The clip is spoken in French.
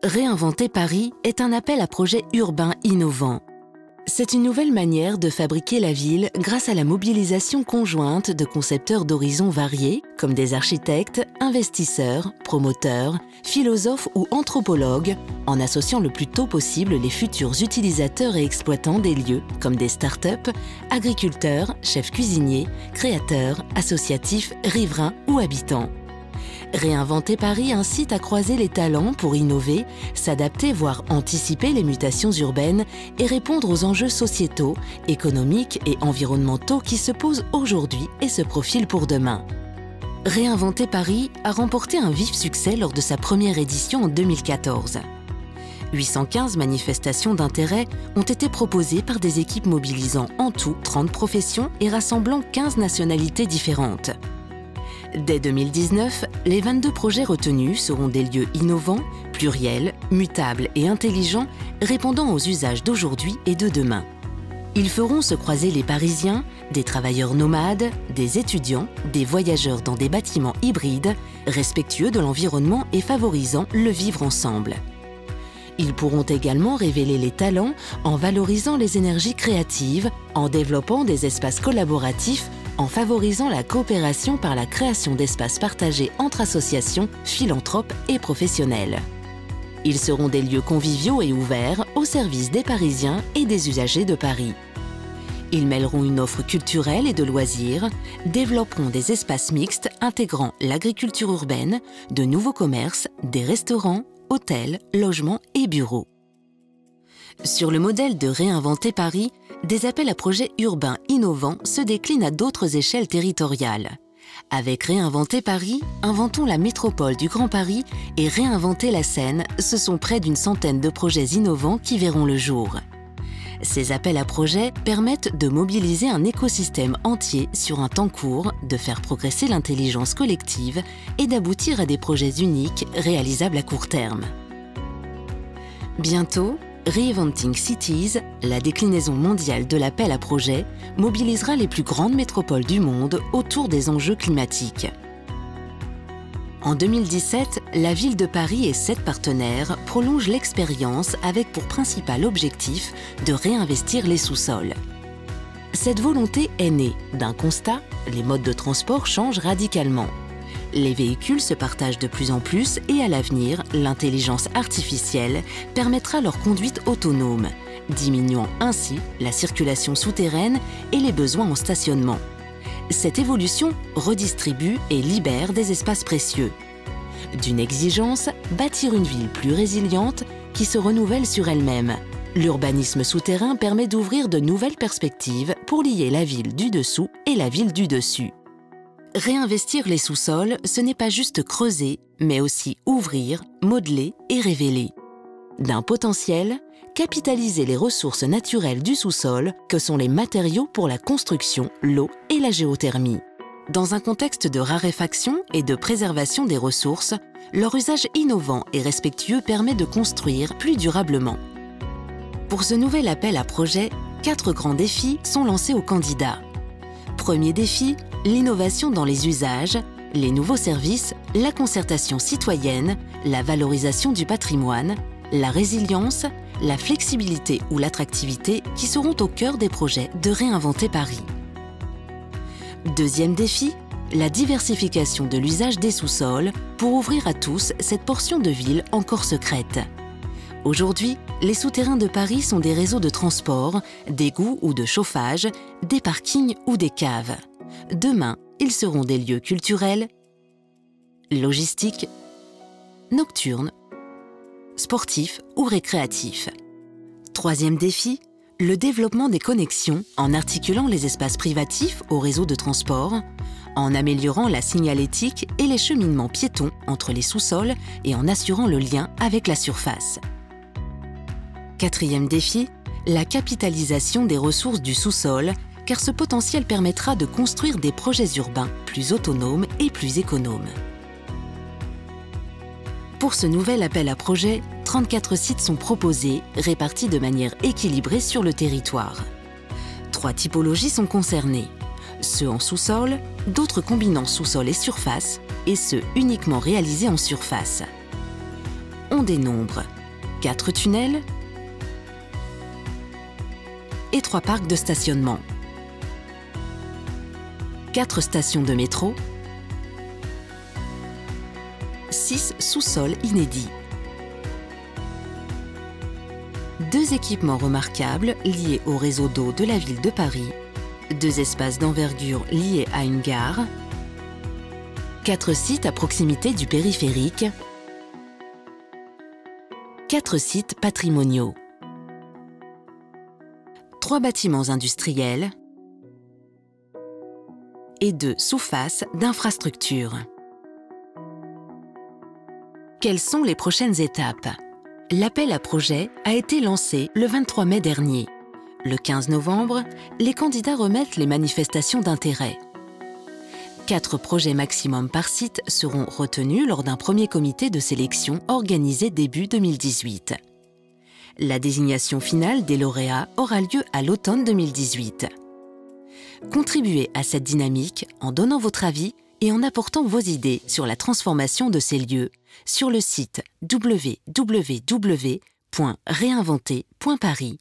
Réinventer Paris est un appel à projets urbains innovants. C'est une nouvelle manière de fabriquer la ville grâce à la mobilisation conjointe de concepteurs d'horizons variés, comme des architectes, investisseurs, promoteurs, philosophes ou anthropologues, en associant le plus tôt possible les futurs utilisateurs et exploitants des lieux, comme des start-up, agriculteurs, chefs cuisiniers, créateurs, associatifs, riverains ou habitants. Réinventer Paris incite à croiser les talents pour innover, s'adapter voire anticiper les mutations urbaines et répondre aux enjeux sociétaux, économiques et environnementaux qui se posent aujourd'hui et se profilent pour demain. Réinventer Paris a remporté un vif succès lors de sa première édition en 2014. 815 manifestations d'intérêt ont été proposées par des équipes mobilisant en tout 30 professions et rassemblant 15 nationalités différentes. Dès 2019, les 22 projets retenus seront des lieux innovants, pluriels, mutables et intelligents, répondant aux usages d'aujourd'hui et de demain. Ils feront se croiser les Parisiens, des travailleurs nomades, des étudiants, des voyageurs dans des bâtiments hybrides, respectueux de l'environnement et favorisant le vivre ensemble. Ils pourront également révéler les talents en valorisant les énergies créatives, en développant des espaces collaboratifs, en favorisant la coopération par la création d'espaces partagés entre associations, philanthropes et professionnels. Ils seront des lieux conviviaux et ouverts au service des Parisiens et des usagers de Paris. Ils mêleront une offre culturelle et de loisirs, développeront des espaces mixtes intégrant l'agriculture urbaine, de nouveaux commerces, des restaurants, hôtels, logements et bureaux. Sur le modèle de Réinventer Paris, des appels à projets urbains innovants se déclinent à d'autres échelles territoriales. Avec Réinventer Paris, inventons la métropole du Grand Paris et Réinventer la Seine, ce sont près d'une centaine de projets innovants qui verront le jour. Ces appels à projets permettent de mobiliser un écosystème entier sur un temps court, de faire progresser l'intelligence collective et d'aboutir à des projets uniques réalisables à court terme. Bientôt, Reinventing Cities, la déclinaison mondiale de l'appel à projets, mobilisera les plus grandes métropoles du monde autour des enjeux climatiques. En 2017, la ville de Paris et 7 partenaires prolongent l'expérience avec pour principal objectif de réinvestir les sous-sols. Cette volonté est née d'un constat, les modes de transport changent radicalement. Les véhicules se partagent de plus en plus et à l'avenir, l'intelligence artificielle permettra leur conduite autonome, diminuant ainsi la circulation souterraine et les besoins en stationnement. Cette évolution redistribue et libère des espaces précieux. D'une exigence, bâtir une ville plus résiliente qui se renouvelle sur elle-même. L'urbanisme souterrain permet d'ouvrir de nouvelles perspectives pour lier la ville du dessous et la ville du dessus. Réinvestir les sous-sols, ce n'est pas juste creuser, mais aussi ouvrir, modeler et révéler. D'un potentiel, capitaliser les ressources naturelles du sous-sol, que sont les matériaux pour la construction, l'eau et la géothermie. Dans un contexte de raréfaction et de préservation des ressources, leur usage innovant et respectueux permet de construire plus durablement. Pour ce nouvel appel à projets, 4 grands défis sont lancés aux candidats. Premier défi, l'innovation dans les usages, les nouveaux services, la concertation citoyenne, la valorisation du patrimoine, la résilience, la flexibilité ou l'attractivité qui seront au cœur des projets de Réinventer Paris. Deuxième défi, la diversification de l'usage des sous-sols pour ouvrir à tous cette portion de ville encore secrète. Aujourd'hui, les souterrains de Paris sont des réseaux de transport, d'égouts ou de chauffage, des parkings ou des caves. Demain, ils seront des lieux culturels, logistiques, nocturnes, sportifs ou récréatifs. Troisième défi, le développement des connexions en articulant les espaces privatifs au réseau de transport, en améliorant la signalétique et les cheminements piétons entre les sous-sols et en assurant le lien avec la surface. Quatrième défi, la capitalisation des ressources du sous-sol, car ce potentiel permettra de construire des projets urbains plus autonomes et plus économes. Pour ce nouvel appel à projets, 34 sites sont proposés, répartis de manière équilibrée sur le territoire. 3 typologies sont concernées. Ceux en sous-sol, d'autres combinant sous-sol et surface, et ceux uniquement réalisés en surface. On dénombre 4 tunnels et 3 parcs de stationnement, 4 stations de métro, 6 sous-sols inédits. 2 équipements remarquables liés au réseau d'eau de la ville de Paris, 2 espaces d'envergure liés à une gare, 4 sites à proximité du périphérique, 4 sites patrimoniaux, 3 bâtiments industriels et 2 sous-faces d'infrastructures. Quelles sont les prochaines étapes? L'appel à projet a été lancé le 23 mai dernier. Le 15 novembre, les candidats remettent les manifestations d'intérêt. 4 projets maximum par site seront retenus lors d'un premier comité de sélection organisé début 2018. La désignation finale des lauréats aura lieu à l'automne 2018. Contribuez à cette dynamique en donnant votre avis et en apportant vos idées sur la transformation de ces lieux sur le site www.réinventer.paris.